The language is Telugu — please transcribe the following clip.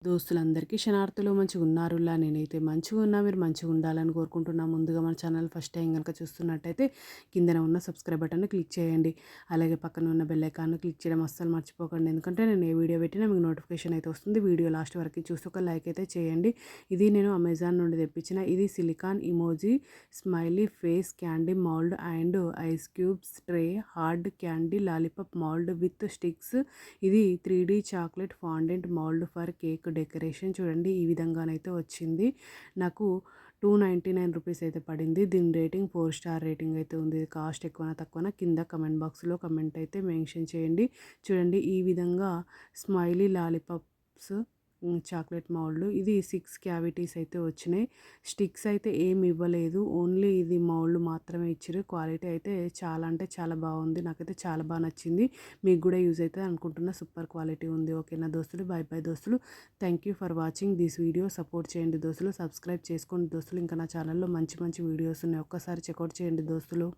దోస్తులందరికీ శనార్థులు మంచిగున్నారులా. నేనైతే మంచిగున్నా. మీరు మంచిగుండాలని కోరుకుంటున్నా. ముందుగా మన ఛానల్ ఫస్ట్ టైం గనుక చూస్తున్నట్టయితే కిందన ఉన్న సబ్స్క్రైబ్ బటన్‌ని క్లిక్ చేయండి. అలాగే పక్కన ఉన్న బెల్ ఐకాన్‌ని క్లిక్ చేయడం అస్సలు మర్చిపోకండి. ఎందుకంటే నేను ఏ వీడియో పెట్టినా మీకు నోటిఫికేషన్ అయితే వస్తుంది. వీడియో లాస్ట్ వరకు చూసి ఒక లైక్ అయితే చేయండి. ఇది నేను అమెజాన్ నుండి తెప్పించిన ఇది silicon emoji smiley face candy mould and ice cubes tray hard candy lollipop mould with sticks. ఇది 3D chocolate fondant mould for cake decoration. చూడండి ఈ విధంగానైతే వచ్చింది. నాకు 299 రూపీస్ అయితే పడింది. దీని రేటింగ్ 4 స్టార్ రేటింగ్ అయితే ఉంది. కాస్ట్ ఎక్కువనా తక్కువనా కింద కమెంట్ బాక్స్లో కమెంట్ అయితే మెన్షన్ చేయండి. చూడండి ఈ విధంగా స్మైలీ లాలీపాప్స్ చాక్లెట్ మౌల్డ్ ఇది 6 క్యావిటీస్ అయితే వచ్చినాయి. స్టిక్స్ అయితే ఏమి ఇవ్వలేదు. ఓన్లీ ఇది మౌల్డ్ మాత్రమే ఇచ్చారు. క్వాలిటీ అయితే చాలా అంటే చాలా బాగుంది. నాకైతే చాలా బాగా నచ్చింది. మీకు కూడా యూజ్ అవుతుంది అనుకుంటున్నా. సూపర్ క్వాలిటీ ఉంది. ఓకేనా దోస్తులు, బై బై దోస్తులు. Thank you for watching this video. Support చేయండి దోస్తులు, సబ్స్క్రైబ్ చేసుకోండి దోస్తులు. ఇంకా నా ఛానల్లో మంచి మంచి వీడియోస్ ఉన్నాయి. ఒక్కసారి చెక్అవుట్ చేయండి దోస్తులు.